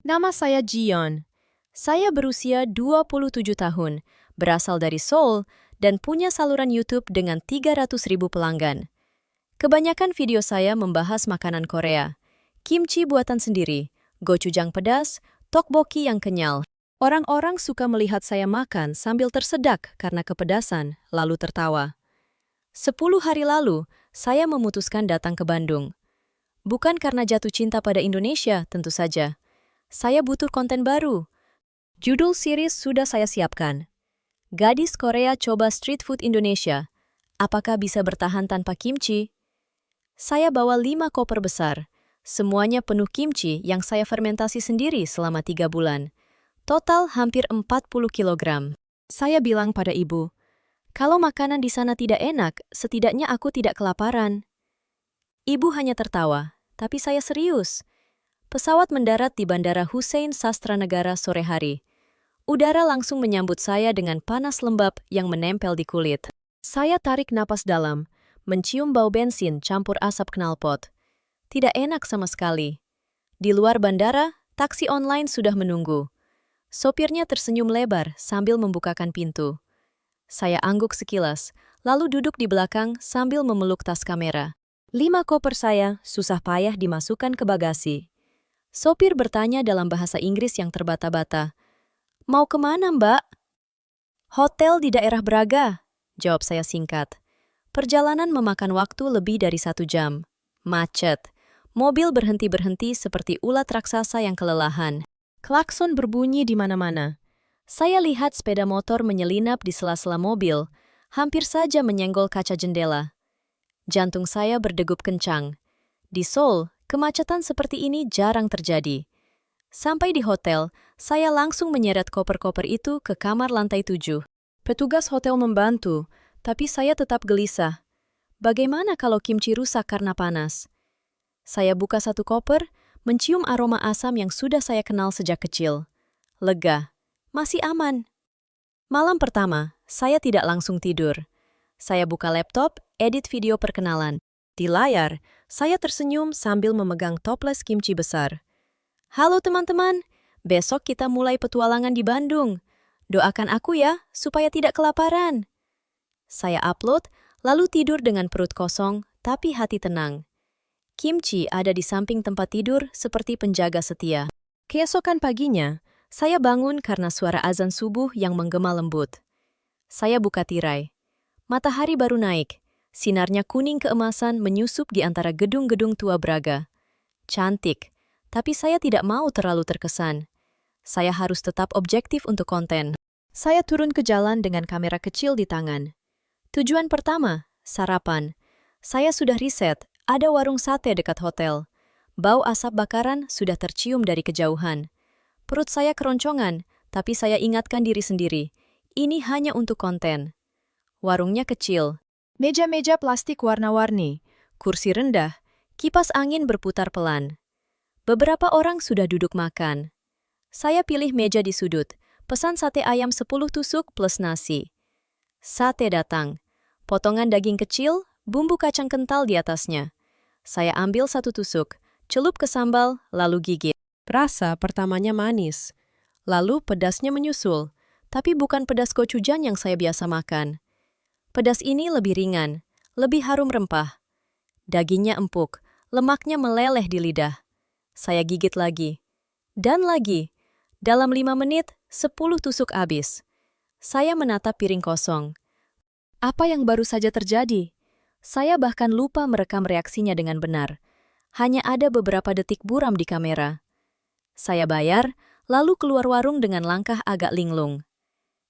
Nama saya Jion. Saya berusia 27 tahun, berasal dari Seoul, dan punya saluran YouTube dengan 300.000 pelanggan. Kebanyakan video saya membahas makanan Korea, kimchi buatan sendiri, gochujang pedas, tteokbokki yang kenyal. Orang-orang suka melihat saya makan sambil tersedak karena kepedasan, lalu tertawa. 10 hari lalu, saya memutuskan datang ke Bandung. Bukan karena jatuh cinta pada Indonesia, tentu saja. Saya butuh konten baru. Judul series sudah saya siapkan. Gadis Korea coba street food Indonesia. Apakah bisa bertahan tanpa kimchi? Saya bawa 5 koper besar. Semuanya penuh kimchi yang saya fermentasi sendiri selama 3 bulan. Total hampir 40 kilogram. Saya bilang pada ibu, kalau makanan di sana tidak enak, setidaknya aku tidak kelaparan. Ibu hanya tertawa, tapi saya serius. Pesawat mendarat di Bandara Hussein Sastranegara sore hari. Udara langsung menyambut saya dengan panas lembab yang menempel di kulit. Saya tarik napas dalam, mencium bau bensin campur asap knalpot. Tidak enak sama sekali. Di luar bandara, taksi online sudah menunggu. Sopirnya tersenyum lebar sambil membukakan pintu. Saya angguk sekilas, lalu duduk di belakang sambil memeluk tas kamera. 5 koper saya susah payah dimasukkan ke bagasi. Sopir bertanya dalam bahasa Inggris yang terbata-bata. Mau kemana, Mbak? Hotel di daerah Braga, jawab saya singkat. Perjalanan memakan waktu lebih dari 1 jam. Macet. Mobil berhenti-berhenti seperti ulat raksasa yang kelelahan. Klakson berbunyi di mana-mana. Saya lihat sepeda motor menyelinap di sela-sela mobil, hampir saja menyenggol kaca jendela. Jantung saya berdegup kencang. Di Seoul, kemacetan seperti ini jarang terjadi. Sampai di hotel, saya langsung menyeret koper-koper itu ke kamar lantai 7. Petugas hotel membantu, tapi saya tetap gelisah. Bagaimana kalau kimchi rusak karena panas? Saya buka satu koper, mencium aroma asam yang sudah saya kenal sejak kecil. Lega. Masih aman. Malam pertama, saya tidak langsung tidur. Saya buka laptop, edit video perkenalan. Di layar, saya tersenyum sambil memegang toples kimchi besar. Halo teman-teman, besok kita mulai petualangan di Bandung. Doakan aku ya, supaya tidak kelaparan. Saya upload, lalu tidur dengan perut kosong, tapi hati tenang. Kimchi ada di samping tempat tidur seperti penjaga setia. Keesokan paginya, saya bangun karena suara azan subuh yang menggema lembut. Saya buka tirai. Matahari baru naik. Sinarnya kuning keemasan menyusup di antara gedung-gedung tua Braga. Cantik, tapi saya tidak mau terlalu terkesan. Saya harus tetap objektif untuk konten. Saya turun ke jalan dengan kamera kecil di tangan. Tujuan pertama, sarapan. Saya sudah riset, ada warung sate dekat hotel. Bau asap bakaran sudah tercium dari kejauhan. Perut saya keroncongan, tapi saya ingatkan diri sendiri. Ini hanya untuk konten. Warungnya kecil. Meja-meja plastik warna-warni, kursi rendah, kipas angin berputar pelan. Beberapa orang sudah duduk makan. Saya pilih meja di sudut, pesan sate ayam 10 tusuk plus nasi. Sate datang. Potongan daging kecil, bumbu kacang kental di atasnya. Saya ambil 1 tusuk, celup ke sambal, lalu gigit. Rasa pertamanya manis. Lalu pedasnya menyusul, tapi bukan pedas gochujang yang saya biasa makan. Pedas ini lebih ringan, lebih harum rempah. Dagingnya empuk, lemaknya meleleh di lidah. Saya gigit lagi. Dan lagi. Dalam 5 menit, 10 tusuk habis. Saya menatap piring kosong. Apa yang baru saja terjadi? Saya bahkan lupa merekam reaksinya dengan benar. Hanya ada beberapa detik buram di kamera. Saya bayar, lalu keluar warung dengan langkah agak linglung.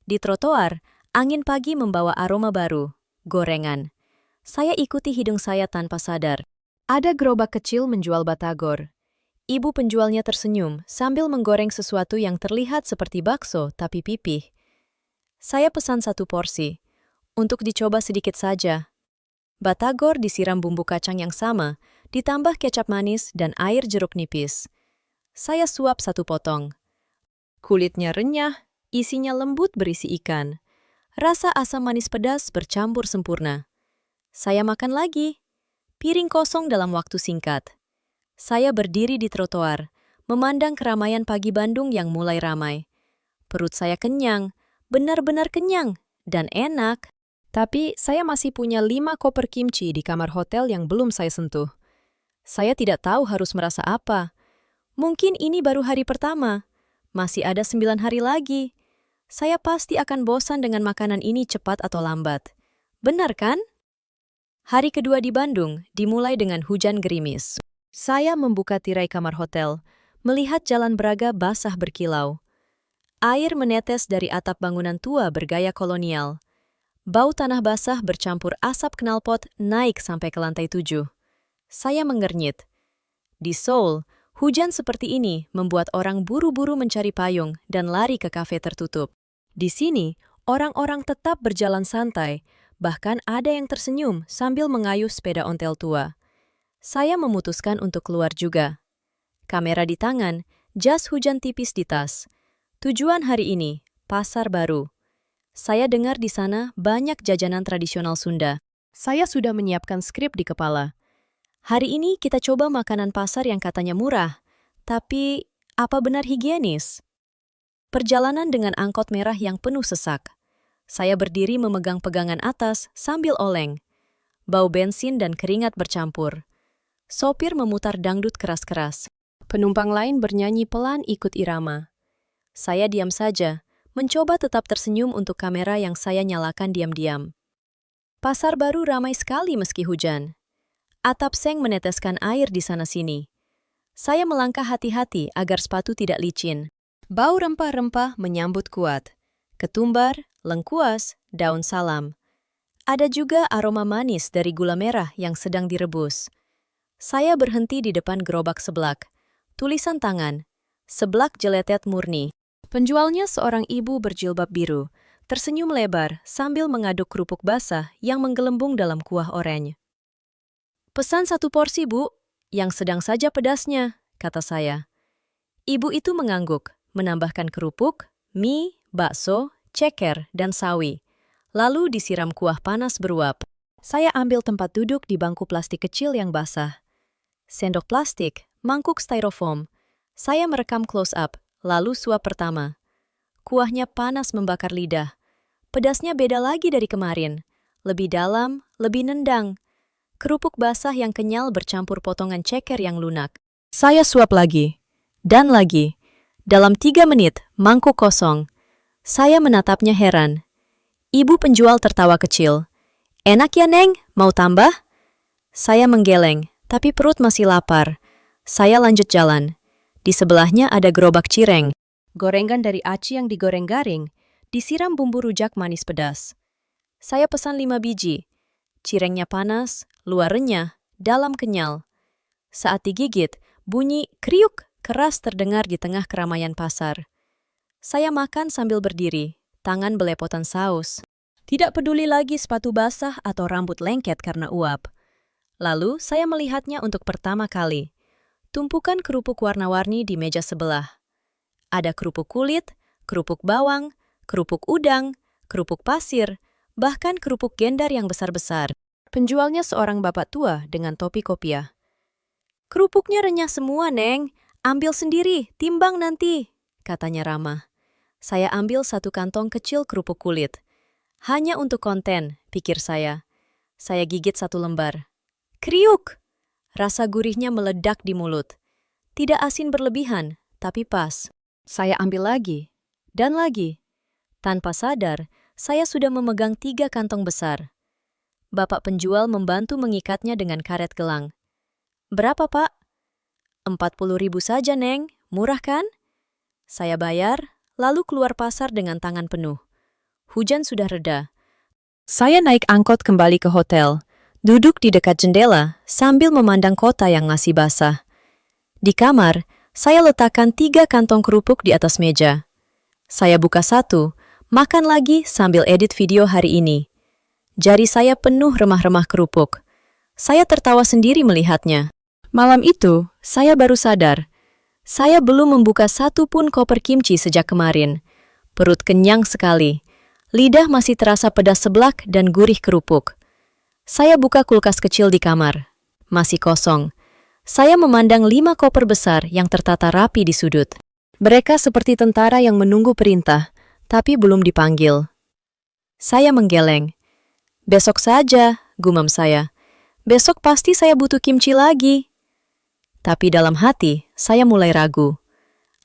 Di trotoar, angin pagi membawa aroma baru, gorengan. Saya ikuti hidung saya tanpa sadar. Ada gerobak kecil menjual batagor. Ibu penjualnya tersenyum sambil menggoreng sesuatu yang terlihat seperti bakso tapi pipih. Saya pesan 1 porsi, untuk dicoba sedikit saja. Batagor disiram bumbu kacang yang sama, ditambah kecap manis dan air jeruk nipis. Saya suap 1 potong. Kulitnya renyah, isinya lembut berisi ikan. Rasa asam manis pedas bercampur sempurna. Saya makan lagi. Piring kosong dalam waktu singkat. Saya berdiri di trotoar, memandang keramaian pagi Bandung yang mulai ramai. Perut saya kenyang, benar-benar kenyang, dan enak. Tapi saya masih punya 5 koper kimchi di kamar hotel yang belum saya sentuh. Saya tidak tahu harus merasa apa. Mungkin ini baru hari pertama. Masih ada 9 hari lagi. Saya pasti akan bosan dengan makanan ini cepat atau lambat. Benar kan? Hari kedua di Bandung dimulai dengan hujan gerimis. Saya membuka tirai kamar hotel, melihat jalan Braga basah berkilau. Air menetes dari atap bangunan tua bergaya kolonial. Bau tanah basah bercampur asap knalpot naik sampai ke lantai 7. Saya mengernyit. Di Seoul, hujan seperti ini membuat orang buru-buru mencari payung dan lari ke kafe tertutup. Di sini, orang-orang tetap berjalan santai, bahkan ada yang tersenyum sambil mengayuh sepeda ontel tua. Saya memutuskan untuk keluar juga. Kamera di tangan, jas hujan tipis di tas. Tujuan hari ini, Pasar Baru. Saya dengar di sana banyak jajanan tradisional Sunda. Saya sudah menyiapkan skrip di kepala. Hari ini kita coba makanan pasar yang katanya murah, tapi apa benar higienis? Perjalanan dengan angkot merah yang penuh sesak. Saya berdiri memegang pegangan atas sambil oleng. Bau bensin dan keringat bercampur. Sopir memutar dangdut keras-keras. Penumpang lain bernyanyi pelan ikut irama. Saya diam saja, mencoba tetap tersenyum untuk kamera yang saya nyalakan diam-diam. Pasar Baru ramai sekali meski hujan. Atap seng meneteskan air di sana-sini. Saya melangkah hati-hati agar sepatu tidak licin. Bau rempah-rempah menyambut kuat. Ketumbar, lengkuas, daun salam. Ada juga aroma manis dari gula merah yang sedang direbus. Saya berhenti di depan gerobak seblak. Tulisan tangan, seblak jeletet murni. Penjualnya seorang ibu berjilbab biru, tersenyum lebar sambil mengaduk kerupuk basah yang menggelembung dalam kuah oranye. "Pesan 1 porsi, Bu, yang sedang saja pedasnya," kata saya. Ibu itu mengangguk, menambahkan kerupuk, mie, bakso, ceker, dan sawi. Lalu disiram kuah panas beruap. Saya ambil tempat duduk di bangku plastik kecil yang basah. Sendok plastik, mangkuk styrofoam. Saya merekam close-up, lalu suap pertama. Kuahnya panas membakar lidah. Pedasnya beda lagi dari kemarin. Lebih dalam, lebih nendang. Kerupuk basah yang kenyal bercampur potongan ceker yang lunak. Saya suap lagi. Dan lagi. Dalam 3 menit, mangkuk kosong. Saya menatapnya heran. Ibu penjual tertawa kecil. "Enak ya, Neng? Mau tambah?" Saya menggeleng, tapi perut masih lapar. Saya lanjut jalan. Di sebelahnya ada gerobak cireng. Gorengan dari aci yang digoreng garing, disiram bumbu rujak manis pedas. Saya pesan 5 biji. Cirengnya panas, luar renyah, dalam kenyal. Saat digigit, bunyi kriuk keras terdengar di tengah keramaian pasar. Saya makan sambil berdiri, tangan belepotan saus. Tidak peduli lagi sepatu basah atau rambut lengket karena uap. Lalu saya melihatnya untuk pertama kali. Tumpukan kerupuk warna-warni di meja sebelah. Ada kerupuk kulit, kerupuk bawang, kerupuk udang, kerupuk pasir, bahkan kerupuk gendar yang besar-besar. Penjualnya seorang bapak tua dengan topi kopiah. "Kerupuknya renyah semua, Neng. Ambil sendiri, timbang nanti," katanya ramah. Saya ambil 1 kantong kecil kerupuk kulit. Hanya untuk konten, pikir saya. Saya gigit 1 lembar. Kriuk! Rasa gurihnya meledak di mulut. Tidak asin berlebihan, tapi pas. Saya ambil lagi, dan lagi. Tanpa sadar, saya sudah memegang 3 kantong besar. Bapak penjual membantu mengikatnya dengan karet gelang. "Berapa, Pak?" 40.000 saja, Neng. Murah kan? Saya bayar, lalu keluar pasar dengan tangan penuh. Hujan sudah reda. Saya naik angkot kembali ke hotel, duduk di dekat jendela sambil memandang kota yang masih basah. Di kamar, saya letakkan 3 kantong kerupuk di atas meja. Saya buka 1, makan lagi sambil edit video hari ini. Jari saya penuh remah-remah kerupuk. Saya tertawa sendiri melihatnya. Malam itu, saya baru sadar. Saya belum membuka 1 pun koper kimchi sejak kemarin. Perut kenyang sekali. Lidah masih terasa pedas seblak dan gurih kerupuk. Saya buka kulkas kecil di kamar. Masih kosong. Saya memandang 5 koper besar yang tertata rapi di sudut. Mereka seperti tentara yang menunggu perintah, tapi belum dipanggil. Saya menggeleng. Besok saja, gumam saya. Besok pasti saya butuh kimchi lagi. Tapi dalam hati, saya mulai ragu.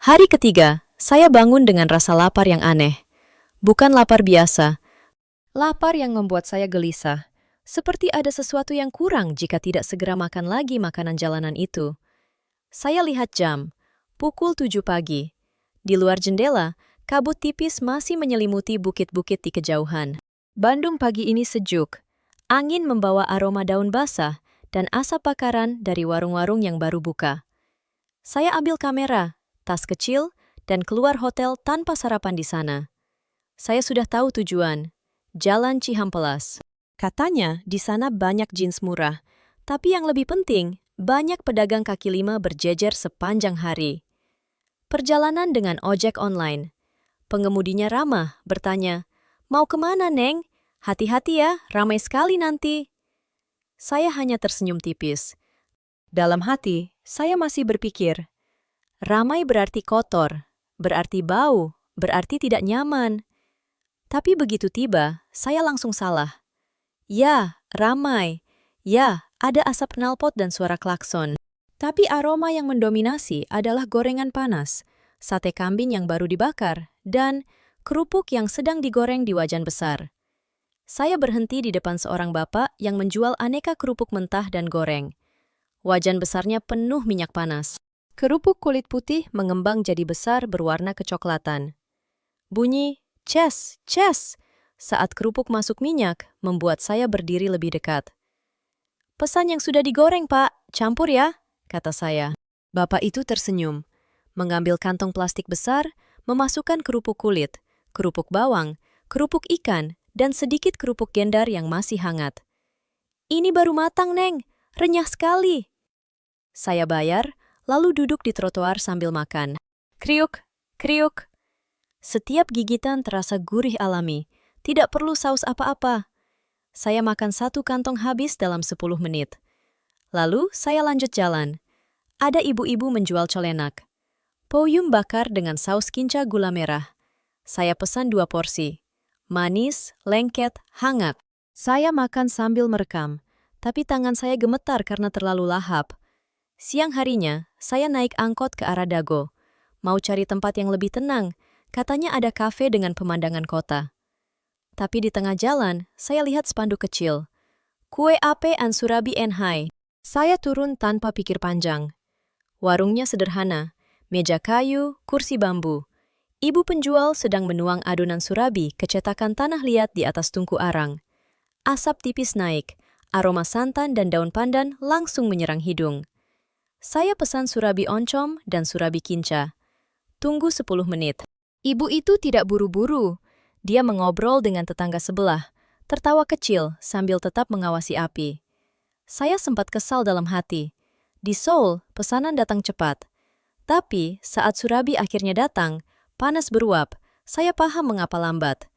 Hari ketiga, saya bangun dengan rasa lapar yang aneh. Bukan lapar biasa. Lapar yang membuat saya gelisah. Seperti ada sesuatu yang kurang jika tidak segera makan lagi makanan jalanan itu. Saya lihat jam. Pukul 7 pagi. Di luar jendela, kabut tipis masih menyelimuti bukit-bukit di kejauhan. Bandung pagi ini sejuk. Angin membawa aroma daun basah dan asap bakaran dari warung-warung yang baru buka. Saya ambil kamera, tas kecil, dan keluar hotel tanpa sarapan di sana. Saya sudah tahu tujuan, Jalan Cihampelas. Katanya di sana banyak jeans murah, tapi yang lebih penting, banyak pedagang kaki lima berjejer sepanjang hari. Perjalanan dengan ojek online. Pengemudinya ramah, bertanya, "Mau kemana, Neng? Hati-hati ya, ramai sekali nanti." Saya hanya tersenyum tipis. Dalam hati, saya masih berpikir, ramai berarti kotor, berarti bau, berarti tidak nyaman. Tapi begitu tiba, saya langsung salah. Ya, ramai. Ya, ada asap knalpot dan suara klakson. Tapi aroma yang mendominasi adalah gorengan panas, sate kambing yang baru dibakar, dan kerupuk yang sedang digoreng di wajan besar. Saya berhenti di depan seorang bapak yang menjual aneka kerupuk mentah dan goreng. Wajan besarnya penuh minyak panas. Kerupuk kulit putih mengembang jadi besar berwarna kecoklatan. Bunyi, ces, ces, saat kerupuk masuk minyak, membuat saya berdiri lebih dekat. "Pesan yang sudah digoreng, Pak. Campur ya," kata saya. Bapak itu tersenyum, mengambil kantong plastik besar, memasukkan kerupuk kulit, kerupuk bawang, kerupuk ikan, dan sedikit kerupuk gendar yang masih hangat. "Ini baru matang, Neng. Renyah sekali." Saya bayar, lalu duduk di trotoar sambil makan. Kriuk, kriuk. Setiap gigitan terasa gurih alami. Tidak perlu saus apa-apa. Saya makan satu kantong habis dalam 10 menit. Lalu saya lanjut jalan. Ada ibu-ibu menjual colenak. Poyum bakar dengan saus kinca gula merah. Saya pesan 2 porsi. Manis, lengket, hangat. Saya makan sambil merekam, tapi tangan saya gemetar karena terlalu lahap. Siang harinya, saya naik angkot ke arah Dago. Mau cari tempat yang lebih tenang, katanya ada kafe dengan pemandangan kota. Tapi di tengah jalan, saya lihat spanduk kecil. Kue Ape an Surabi en Hai. Saya turun tanpa pikir panjang. Warungnya sederhana, meja kayu, kursi bambu. Ibu penjual sedang menuang adonan surabi ke cetakan tanah liat di atas tungku arang. Asap tipis naik, aroma santan dan daun pandan langsung menyerang hidung. Saya pesan surabi oncom dan surabi kinca. Tunggu 10 menit. Ibu itu tidak buru-buru. Dia mengobrol dengan tetangga sebelah, tertawa kecil sambil tetap mengawasi api. Saya sempat kesal dalam hati. Di Seoul, pesanan datang cepat. Tapi saat surabi akhirnya datang, panas beruap, saya paham mengapa lambat.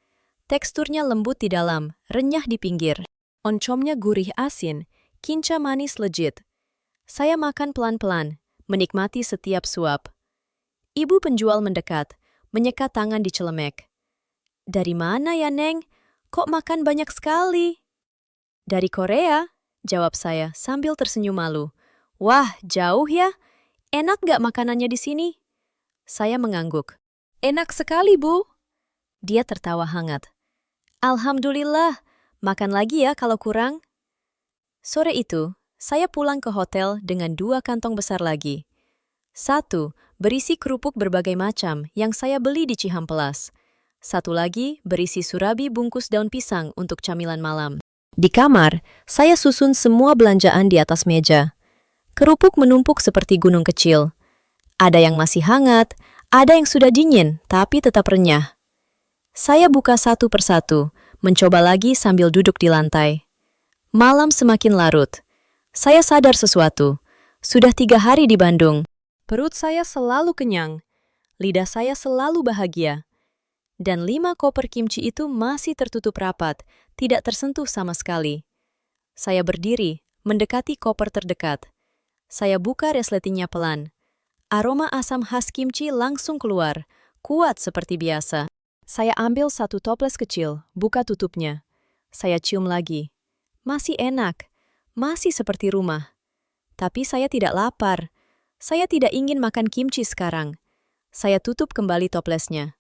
Teksturnya lembut di dalam, renyah di pinggir. Oncomnya gurih asin, kinca manis legit. Saya makan pelan-pelan, menikmati setiap suap. Ibu penjual mendekat, menyekat tangan di celemek. "Dari mana ya, Neng? Kok makan banyak sekali?" "Dari Korea," jawab saya sambil tersenyum malu. "Wah, jauh ya? Enak gak makanannya di sini?" Saya mengangguk. "Enak sekali, Bu." Dia tertawa hangat. "Alhamdulillah, makan lagi ya kalau kurang." Sore itu, saya pulang ke hotel dengan 2 kantong besar lagi. 1 berisi kerupuk berbagai macam yang saya beli di Cihampelas. 1 lagi berisi surabi bungkus daun pisang untuk camilan malam. Di kamar, saya susun semua belanjaan di atas meja. Kerupuk menumpuk seperti gunung kecil. Ada yang masih hangat, ada yang sudah dingin tapi tetap renyah. Saya buka satu persatu, mencoba lagi sambil duduk di lantai. Malam semakin larut. Saya sadar sesuatu. Sudah 3 hari di Bandung. Perut saya selalu kenyang. Lidah saya selalu bahagia. Dan 5 koper kimchi itu masih tertutup rapat, tidak tersentuh sama sekali. Saya berdiri, mendekati koper terdekat. Saya buka resletingnya pelan. Aroma asam khas kimchi langsung keluar, kuat seperti biasa. Saya ambil satu toples kecil, buka tutupnya. Saya cium lagi. Masih enak, masih seperti rumah. Tapi saya tidak lapar. Saya tidak ingin makan kimchi sekarang. Saya tutup kembali toplesnya.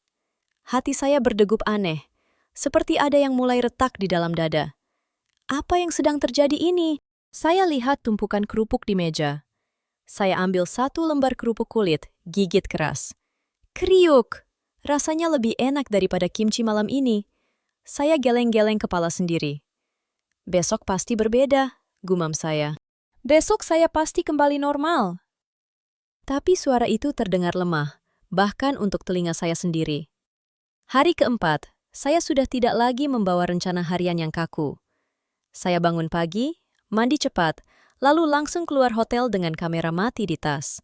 Hati saya berdegup aneh, seperti ada yang mulai retak di dalam dada. Apa yang sedang terjadi ini? Saya lihat tumpukan kerupuk di meja. Saya ambil satu lembar kerupuk kulit, gigit keras. Kriuk! Rasanya lebih enak daripada kimchi malam ini. Saya geleng-geleng kepala sendiri. Besok pasti berbeda, gumam saya. Besok saya pasti kembali normal. Tapi suara itu terdengar lemah, bahkan untuk telinga saya sendiri. Hari keempat, saya sudah tidak lagi membawa rencana harian yang kaku. Saya bangun pagi, mandi cepat, lalu langsung keluar hotel dengan kamera mati di tas.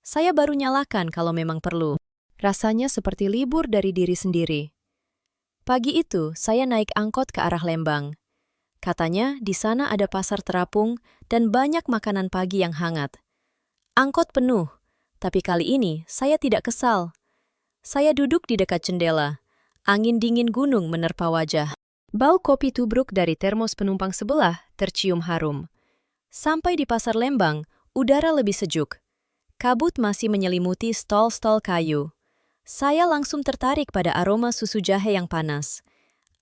Saya baru nyalakan kalau memang perlu. Rasanya seperti libur dari diri sendiri. Pagi itu, saya naik angkot ke arah Lembang. Katanya di sana ada pasar terapung dan banyak makanan pagi yang hangat. Angkot penuh, tapi kali ini saya tidak kesal. Saya duduk di dekat jendela. Angin dingin gunung menerpa wajah. Bau kopi tubruk dari termos penumpang sebelah tercium harum. Sampai di pasar Lembang, udara lebih sejuk. Kabut masih menyelimuti stol-stol kayu. Saya langsung tertarik pada aroma susu jahe yang panas.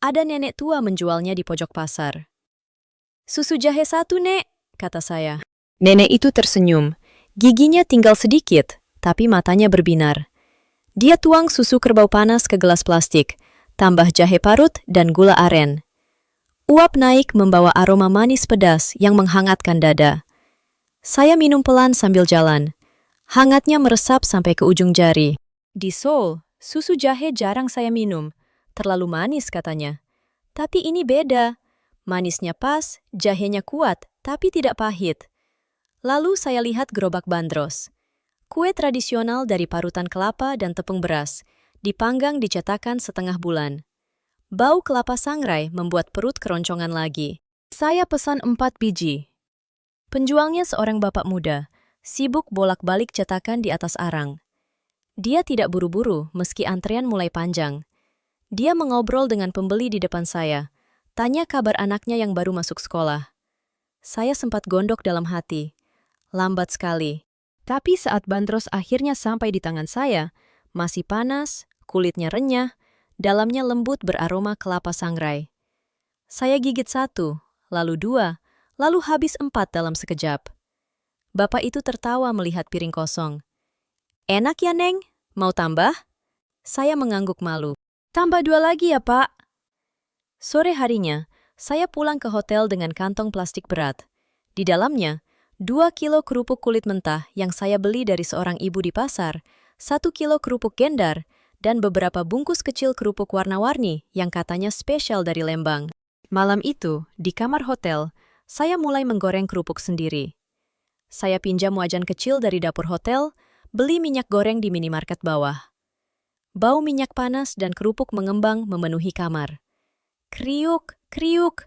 Ada nenek tua menjualnya di pojok pasar. "Susu jahe satu, Nek," kata saya. Nenek itu tersenyum. Giginya tinggal sedikit, tapi matanya berbinar. Dia tuang susu kerbau panas ke gelas plastik, tambah jahe parut dan gula aren. Uap naik membawa aroma manis pedas yang menghangatkan dada. Saya minum pelan sambil jalan. Hangatnya meresap sampai ke ujung jari. Di Seoul, susu jahe jarang saya minum. Terlalu manis katanya. Tapi ini beda. Manisnya pas, jahenya kuat, tapi tidak pahit. Lalu saya lihat gerobak bandros. Kue tradisional dari parutan kelapa dan tepung beras, dipanggang di cetakan setengah bulan. Bau kelapa sangrai membuat perut keroncongan lagi. Saya pesan 4 biji. Penjualnya seorang bapak muda, sibuk bolak-balik cetakan di atas arang. Dia tidak buru-buru meski antrean mulai panjang. Dia mengobrol dengan pembeli di depan saya, tanya kabar anaknya yang baru masuk sekolah. Saya sempat gondok dalam hati. Lambat sekali. Tapi saat bandros akhirnya sampai di tangan saya, masih panas, kulitnya renyah, dalamnya lembut beraroma kelapa sangrai. Saya gigit 1, lalu 2, lalu habis 4 dalam sekejap. Bapak itu tertawa melihat piring kosong. "Enak ya, Neng? Mau tambah?" Saya mengangguk malu. "Tambah 2 lagi ya, Pak." Sore harinya, saya pulang ke hotel dengan kantong plastik berat. Di dalamnya, 2 kilo kerupuk kulit mentah yang saya beli dari seorang ibu di pasar, 1 kilo kerupuk gendar, dan beberapa bungkus kecil kerupuk warna-warni yang katanya spesial dari Lembang. Malam itu, di kamar hotel, saya mulai menggoreng kerupuk sendiri. Saya pinjam wajan kecil dari dapur hotel, beli minyak goreng di minimarket bawah. Bau minyak panas dan kerupuk mengembang memenuhi kamar. Kriuk, kriuk.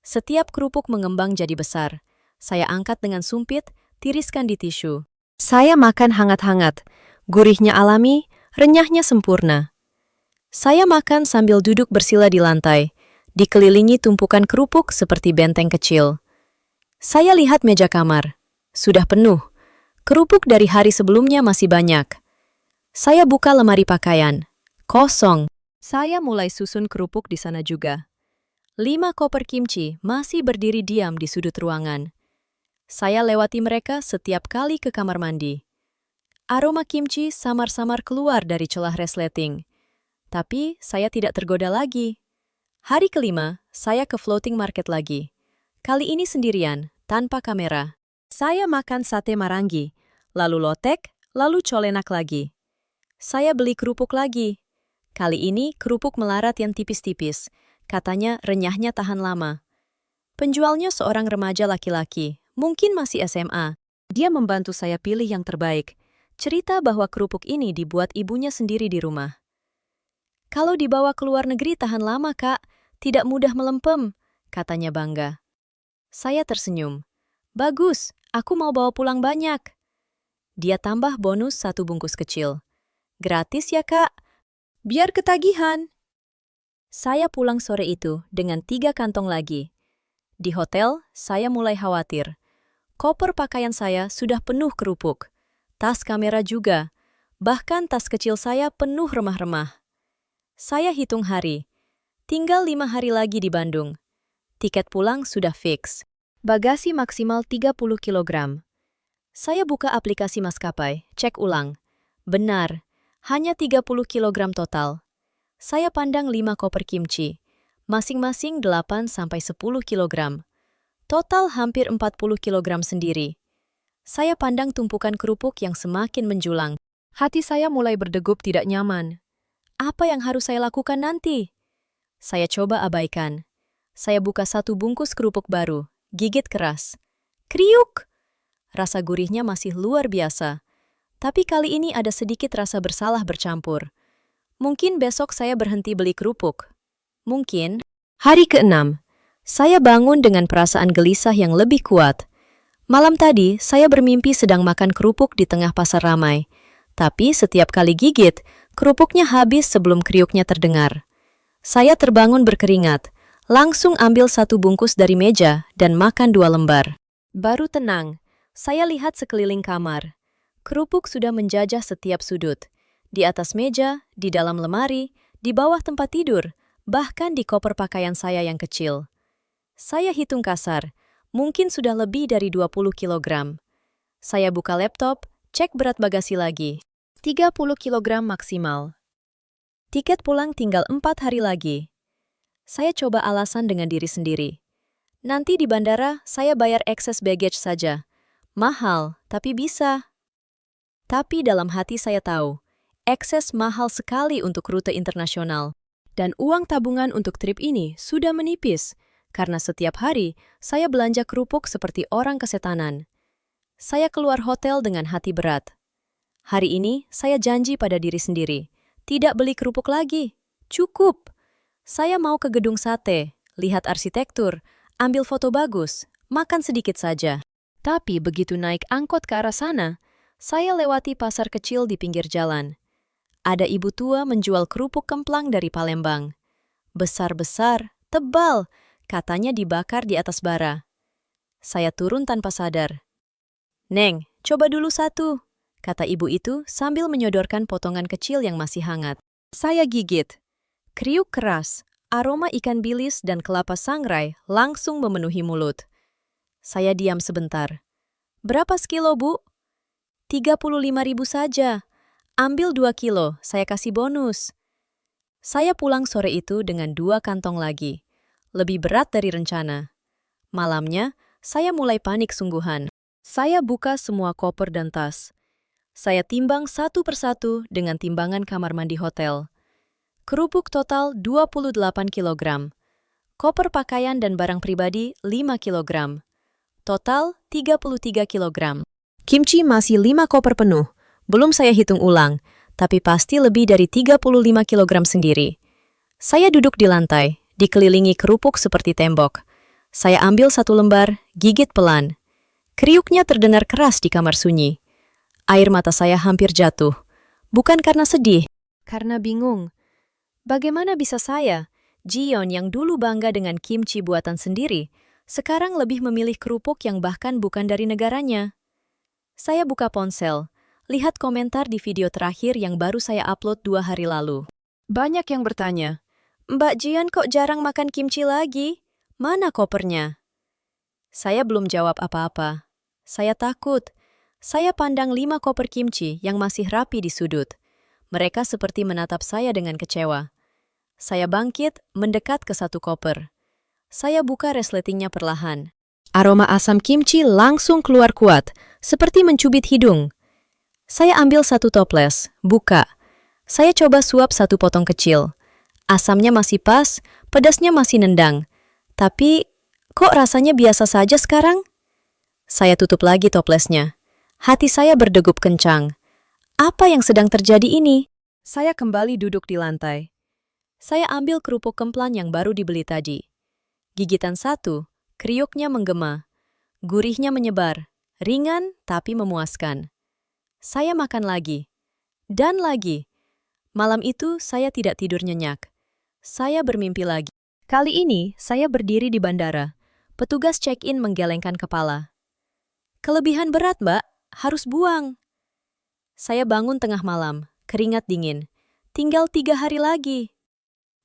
Setiap kerupuk mengembang jadi besar. Saya angkat dengan sumpit, tiriskan di tisu. Saya makan hangat-hangat. Gurihnya alami, renyahnya sempurna. Saya makan sambil duduk bersila di lantai, dikelilingi tumpukan kerupuk seperti benteng kecil. Saya lihat meja kamar. Sudah penuh. Kerupuk dari hari sebelumnya masih banyak. Saya buka lemari pakaian. Kosong. Saya mulai susun kerupuk di sana juga. 5 koper kimchi masih berdiri diam di sudut ruangan. Saya lewati mereka setiap kali ke kamar mandi. Aroma kimchi samar-samar keluar dari celah resleting. Tapi saya tidak tergoda lagi. Hari kelima, saya ke floating market lagi. Kali ini sendirian, tanpa kamera. Saya makan sate marangi, lalu lotek, lalu colenak lagi. Saya beli kerupuk lagi. Kali ini kerupuk melarat yang tipis-tipis. Katanya renyahnya tahan lama. Penjualnya seorang remaja laki-laki, mungkin masih SMA. Dia membantu saya pilih yang terbaik. Cerita bahwa kerupuk ini dibuat ibunya sendiri di rumah. "Kalau dibawa ke luar negeri tahan lama, Kak. Tidak mudah melempem," katanya bangga. Saya tersenyum. "Bagus, Aku mau bawa pulang banyak. Dia tambah bonus 1 bungkus kecil. Gratis ya, Kak? Biar ketagihan. Saya pulang sore itu dengan 3 kantong lagi. Di hotel, saya mulai khawatir. Koper pakaian saya sudah penuh kerupuk. Tas kamera juga. Bahkan tas kecil saya penuh remah-remah. Saya hitung hari. Tinggal 5 hari lagi di Bandung. Tiket pulang sudah fix. Bagasi maksimal 30 kilogram. Saya buka aplikasi maskapai, cek ulang. Benar, hanya 30 kilogram total. Saya pandang 5 koper kimchi, masing-masing 8-10 kilogram. Total hampir 40 kilogram sendiri. Saya pandang tumpukan kerupuk yang semakin menjulang. Hati saya mulai berdegup tidak nyaman. Apa yang harus saya lakukan nanti? Saya coba abaikan. Saya buka 1 bungkus kerupuk baru, gigit keras. Kriuk! Rasa gurihnya masih luar biasa. Tapi kali ini ada sedikit rasa bersalah bercampur. Mungkin besok saya berhenti beli kerupuk. Mungkin. Hari ke-6. Saya bangun dengan perasaan gelisah yang lebih kuat. Malam tadi, saya bermimpi sedang makan kerupuk di tengah pasar ramai. Tapi setiap kali gigit, kerupuknya habis sebelum kriuknya terdengar. Saya terbangun berkeringat, langsung ambil 1 bungkus dari meja dan makan 2 lembar. Baru tenang. Saya lihat sekeliling kamar. Kerupuk sudah menjajah setiap sudut. Di atas meja, di dalam lemari, di bawah tempat tidur, bahkan di koper pakaian saya yang kecil. Saya hitung kasar, mungkin sudah lebih dari 20 kilogram. Saya buka laptop, cek berat bagasi lagi. 30 kilogram maksimal. Tiket pulang tinggal 4 hari lagi. Saya coba alasan dengan diri sendiri. Nanti di bandara, saya bayar excess baggage saja. Mahal, tapi bisa. Tapi dalam hati saya tahu, excess mahal sekali untuk rute internasional. Dan uang tabungan untuk trip ini sudah menipis, karena setiap hari saya belanja kerupuk seperti orang kesetanan. Saya keluar hotel dengan hati berat. Hari ini saya janji pada diri sendiri, tidak beli kerupuk lagi. Cukup. Saya mau ke gedung sate, lihat arsitektur, ambil foto bagus, makan sedikit saja. Tapi begitu naik angkot ke arah sana, saya lewati pasar kecil di pinggir jalan. Ada ibu tua menjual kerupuk kemplang dari Palembang. Besar-besar, tebal, katanya dibakar di atas bara. Saya turun tanpa sadar. "Neng, coba dulu 1," kata ibu itu sambil menyodorkan potongan kecil yang masih hangat. Saya gigit. Kriuk keras, aroma ikan bilis dan kelapa sangrai langsung memenuhi mulut. Saya diam sebentar. "Berapa sekilo, Bu?" 35.000 saja. Ambil 2 kilo, saya kasih bonus. Saya pulang sore itu dengan 2 kantong lagi. Lebih berat dari rencana. Malamnya, saya mulai panik sungguhan. Saya buka semua koper dan tas. Saya timbang 1 persatu dengan timbangan kamar mandi hotel. Kerupuk total 28 kilogram. Koper pakaian dan barang pribadi 5 kilogram. Total 33 kilogram. Kimchi masih 5 koper penuh. Belum saya hitung ulang, tapi pasti lebih dari 35 kilogram sendiri. Saya duduk di lantai, dikelilingi kerupuk seperti tembok. Saya ambil 1 lembar, gigit pelan. Kriuknya terdengar keras di kamar sunyi. Air mata saya hampir jatuh. Bukan karena sedih, karena bingung. Bagaimana bisa saya, Jion yang dulu bangga dengan kimchi buatan sendiri, sekarang lebih memilih kerupuk yang bahkan bukan dari negaranya? Saya buka ponsel, lihat komentar di video terakhir yang baru saya upload 2 hari lalu. Banyak yang bertanya, "Mbak Jian kok jarang makan kimchi lagi? Mana kopernya?" Saya belum jawab apa-apa. Saya takut. Saya pandang 5 koper kimchi yang masih rapi di sudut. Mereka seperti menatap saya dengan kecewa. Saya bangkit, mendekat ke 1 koper. Saya buka resletingnya perlahan. Aroma asam kimchi langsung keluar kuat, seperti mencubit hidung. Saya ambil 1 toples, buka. Saya coba suap 1 potong kecil. Asamnya masih pas, pedasnya masih nendang. Tapi, kok rasanya biasa saja sekarang? Saya tutup lagi toplesnya. Hati saya berdegup kencang. Apa yang sedang terjadi ini? Saya kembali duduk di lantai. Saya ambil kerupuk kemplang yang baru dibeli tadi. Gigitan 1, kriuknya menggema. Gurihnya menyebar. Ringan tapi memuaskan. Saya makan lagi. Dan lagi. Malam itu saya tidak tidur nyenyak. Saya bermimpi lagi. Kali ini saya berdiri di bandara. Petugas check-in menggelengkan kepala. Kelebihan berat, Mbak. Harus buang. Saya bangun tengah malam, keringat dingin. Tinggal 3 hari lagi.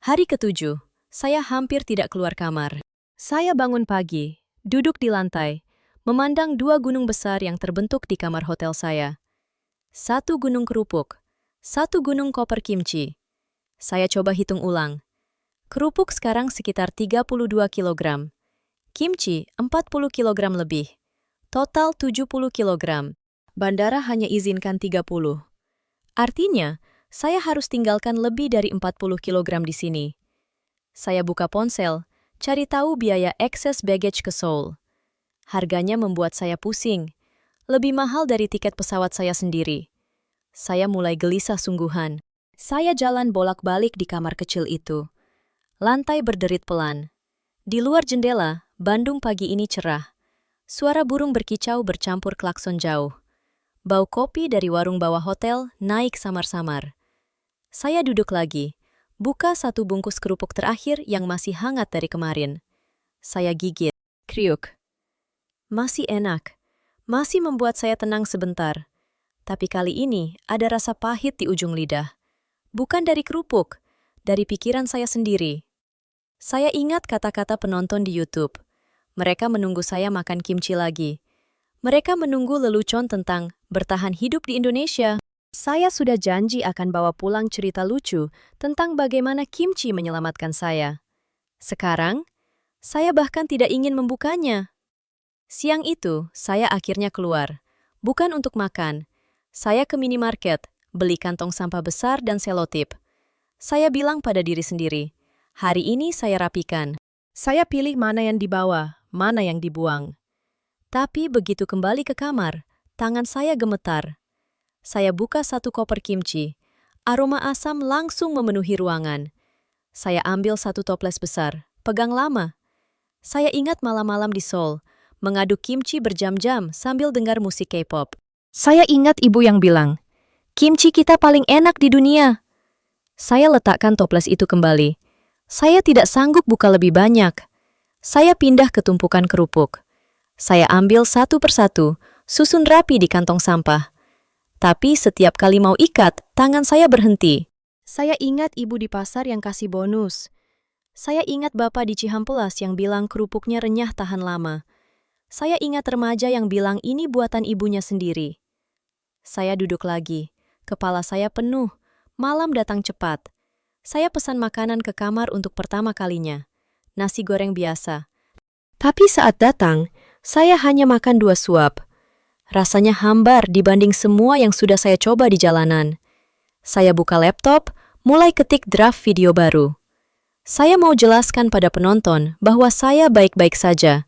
Hari ke-7, saya hampir tidak keluar kamar. Saya bangun pagi, duduk di lantai, memandang 2 gunung besar yang terbentuk di kamar hotel saya. 1 gunung kerupuk, 1 gunung koper kimchi. Saya coba hitung ulang. Kerupuk sekarang sekitar 32 kilogram. Kimchi 40 kilogram lebih. Total 70 kilogram. Bandara hanya izinkan 30. Artinya, saya harus tinggalkan lebih dari 40 kilogram di sini. Saya buka ponsel, cari tahu biaya excess baggage ke Seoul. Harganya membuat saya pusing. Lebih mahal dari tiket pesawat saya sendiri. Saya mulai gelisah sungguhan. Saya jalan bolak-balik di kamar kecil itu. Lantai berderit pelan. Di luar jendela, Bandung pagi ini cerah. Suara burung berkicau bercampur klakson jauh. Bau kopi dari warung bawah hotel naik samar-samar. Saya duduk lagi, buka 1 bungkus kerupuk terakhir yang masih hangat dari kemarin. Saya gigit. Kriuk. Masih enak. Masih membuat saya tenang sebentar. Tapi kali ini ada rasa pahit di ujung lidah. Bukan dari kerupuk, dari pikiran saya sendiri. Saya ingat kata-kata penonton di YouTube. Mereka menunggu saya makan kimchi lagi. Mereka menunggu lelucon tentang bertahan hidup di Indonesia. Saya sudah janji akan bawa pulang cerita lucu tentang bagaimana kimchi menyelamatkan saya. Sekarang, saya bahkan tidak ingin membukanya. Siang itu, saya akhirnya keluar. Bukan untuk makan. Saya ke minimarket, beli kantong sampah besar dan selotip. Saya bilang pada diri sendiri, hari ini saya rapikan. Saya pilih mana yang dibawa, mana yang dibuang. Tapi begitu kembali ke kamar, tangan saya gemetar. Saya buka 1 koper kimchi. Aroma asam langsung memenuhi ruangan. Saya ambil 1 toples besar, pegang lama. Saya ingat malam-malam di Seoul, mengaduk kimchi berjam-jam sambil dengar musik K-pop. Saya ingat ibu yang bilang, kimchi kita paling enak di dunia. Saya letakkan toples itu kembali. Saya tidak sanggup buka lebih banyak. Saya pindah ke tumpukan kerupuk. Saya ambil 1 persatu, susun rapi di kantong sampah. Tapi setiap kali mau ikat, tangan saya berhenti. Saya ingat ibu di pasar yang kasih bonus. Saya ingat bapak di Cihampelas yang bilang kerupuknya renyah tahan lama. Saya ingat remaja yang bilang ini buatan ibunya sendiri. Saya duduk lagi, kepala saya penuh, malam datang cepat. Saya pesan makanan ke kamar untuk pertama kalinya. Nasi goreng biasa. Tapi saat datang, saya hanya makan 2 suap. Rasanya hambar dibanding semua yang sudah saya coba di jalanan. Saya buka laptop, mulai ketik draft video baru. Saya mau jelaskan pada penonton bahwa saya baik-baik saja,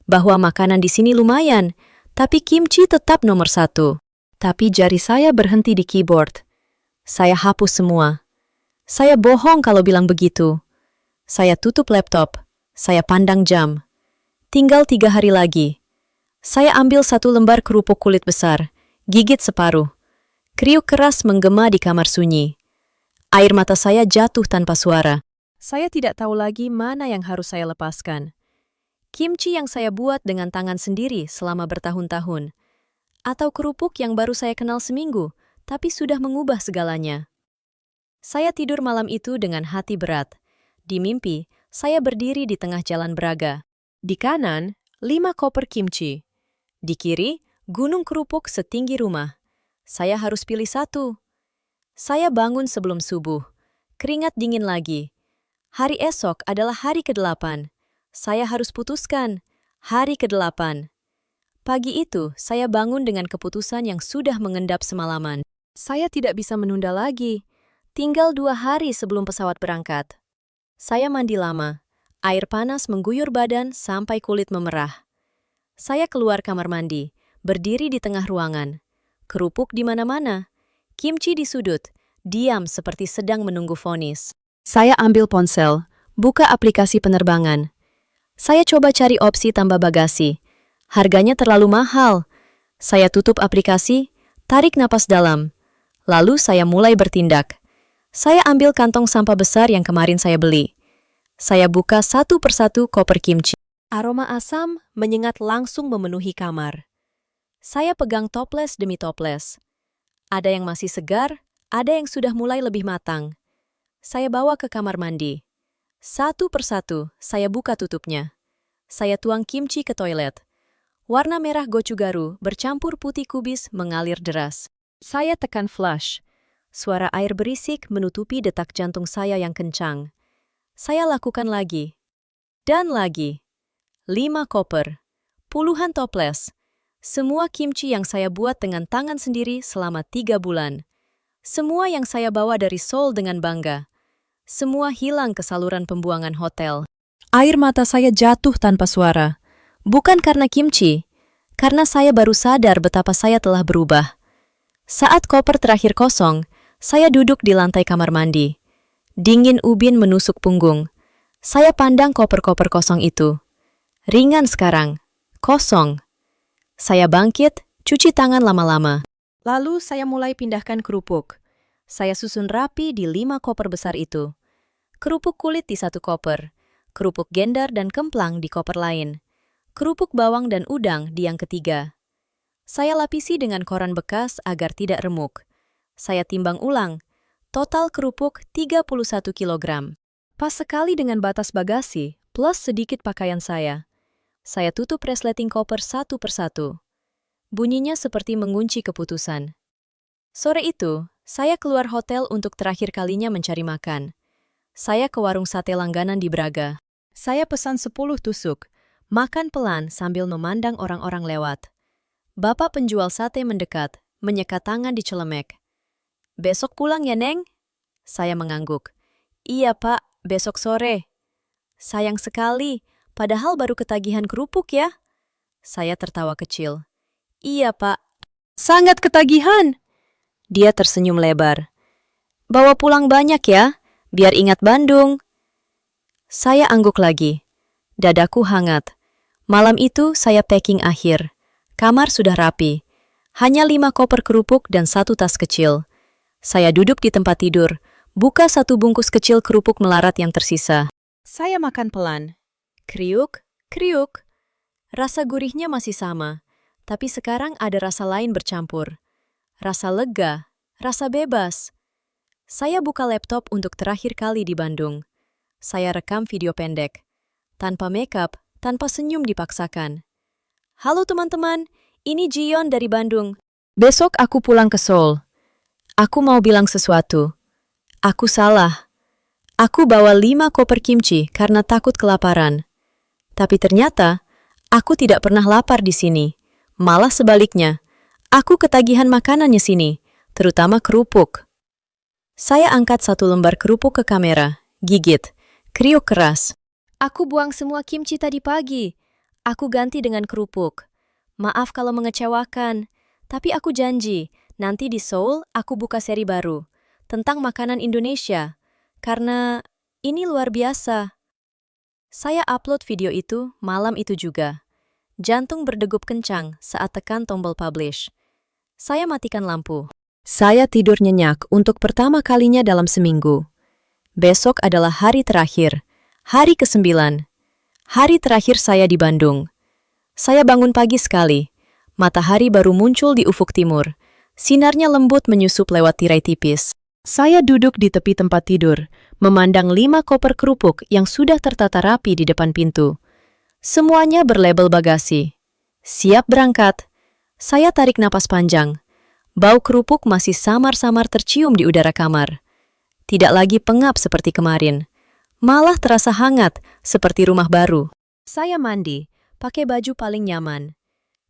bahwa makanan di sini lumayan, tapi kimchi tetap nomor 1. Tapi jari saya berhenti di keyboard. Saya hapus semua. Saya bohong kalau bilang begitu. Saya tutup laptop. Saya pandang jam. Tinggal 3 hari lagi. Saya ambil 1 lembar kerupuk kulit besar, gigit separuh. Kriuk keras menggema di kamar sunyi. Air mata saya jatuh tanpa suara. Saya tidak tahu lagi mana yang harus saya lepaskan. Kimchi yang saya buat dengan tangan sendiri selama bertahun-tahun. Atau kerupuk yang baru saya kenal seminggu, tapi sudah mengubah segalanya. Saya tidur malam itu dengan hati berat. Di mimpi, saya berdiri di tengah jalan Braga. Di kanan, 5 koper kimchi. Di kiri, gunung kerupuk setinggi rumah. Saya harus pilih 1. Saya bangun sebelum subuh. Keringat dingin lagi. Hari esok adalah hari ke-8. Saya harus putuskan. Hari ke-8. Pagi itu, saya bangun dengan keputusan yang sudah mengendap semalaman. Saya tidak bisa menunda lagi. Tinggal 2 hari sebelum pesawat berangkat. Saya mandi lama. Air panas mengguyur badan sampai kulit memerah. Saya keluar kamar mandi, berdiri di tengah ruangan. Kerupuk di mana-mana. Kimchi di sudut, diam seperti sedang menunggu vonis. Saya ambil ponsel, buka aplikasi penerbangan. Saya coba cari opsi tambah bagasi. Harganya terlalu mahal. Saya tutup aplikasi, tarik napas dalam. Lalu saya mulai bertindak. Saya ambil kantong sampah besar yang kemarin saya beli. Saya buka satu persatu koper kimchi. Aroma asam menyengat langsung memenuhi kamar. Saya pegang toples demi toples. Ada yang masih segar, ada yang sudah mulai lebih matang. Saya bawa ke kamar mandi. Satu persatu, saya buka tutupnya. Saya tuang kimchi ke toilet. Warna merah gochugaru bercampur putih kubis mengalir deras. Saya tekan flush. Suara air berisik menutupi detak jantung saya yang kencang. Saya lakukan lagi. Dan lagi. 5 koper. Puluhan toples. Semua kimchi yang saya buat dengan tangan sendiri selama 3 bulan. Semua yang saya bawa dari Seoul dengan bangga. Semua hilang ke saluran pembuangan hotel. Air mata saya jatuh tanpa suara. Bukan karena kimchi, karena saya baru sadar betapa saya telah berubah. Saat koper terakhir kosong, saya duduk di lantai kamar mandi. Dingin ubin menusuk punggung. Saya pandang koper-koper kosong itu. Ringan sekarang. Kosong. Saya bangkit, cuci tangan lama-lama. Lalu saya mulai pindahkan kerupuk. Saya susun rapi di 5 koper besar itu. Kerupuk kulit di 1 koper. Kerupuk gendar dan kemplang di koper lain. Kerupuk bawang dan udang di yang ketiga. Saya lapisi dengan koran bekas agar tidak remuk. Saya timbang ulang. Total kerupuk 31 kilogram. Pas sekali dengan batas bagasi, plus sedikit pakaian saya. Saya tutup resleting koper satu persatu. Bunyinya seperti mengunci keputusan. Sore itu, saya keluar hotel untuk terakhir kalinya mencari makan. Saya ke warung sate langganan di Braga. Saya pesan 10 tusuk. Makan pelan sambil memandang orang-orang lewat. Bapak penjual sate mendekat, menyekat tangan di celemek. "Besok pulang ya, Neng?" Saya mengangguk. "Iya, Pak, besok sore." "Sayang sekali, padahal baru ketagihan kerupuk ya?" Saya tertawa kecil. "Iya, Pak." "Sangat ketagihan." Dia tersenyum lebar. "Bawa pulang banyak ya, biar ingat Bandung." Saya angguk lagi. Dadaku hangat. Malam itu saya packing akhir. Kamar sudah rapi. Hanya 5 koper kerupuk dan 1 tas kecil. Saya duduk di tempat tidur, buka 1 bungkus kecil kerupuk melarat yang tersisa. Saya makan pelan. Kriuk, kriuk. Rasa gurihnya masih sama, tapi sekarang ada rasa lain bercampur. Rasa lega, rasa bebas. Saya buka laptop untuk terakhir kali di Bandung. Saya rekam video pendek. Tanpa makeup, tanpa senyum dipaksakan. "Halo teman-teman, ini Jion dari Bandung. Besok aku pulang ke Seoul. Aku mau bilang sesuatu. Aku salah. Aku bawa 5 koper kimchi karena takut kelaparan. Tapi ternyata, aku tidak pernah lapar di sini. Malah sebaliknya, aku ketagihan makanannya sini, terutama kerupuk." Saya angkat 1 lembar kerupuk ke kamera, gigit, kriuk keras. "Aku buang semua kimchi tadi pagi. Aku ganti dengan kerupuk. Maaf kalau mengecewakan, tapi aku janji, nanti di Seoul aku buka seri baru, tentang makanan Indonesia. Karena ini luar biasa." Saya upload video itu malam itu juga. Jantung berdegup kencang saat tekan tombol publish. Saya matikan lampu. Saya tidur nyenyak untuk pertama kalinya dalam seminggu. Besok adalah hari terakhir. Hari ke-9. Hari terakhir saya di Bandung. Saya bangun pagi sekali. Matahari baru muncul di ufuk timur. Sinarnya lembut menyusup lewat tirai tipis. Saya duduk di tepi tempat tidur, memandang 5 koper kerupuk yang sudah tertata rapi di depan pintu. Semuanya berlabel bagasi. Siap berangkat. Saya tarik napas panjang. Bau kerupuk masih samar-samar tercium di udara kamar. Tidak lagi pengap seperti kemarin. Malah terasa hangat, seperti rumah baru. Saya mandi, pakai baju paling nyaman.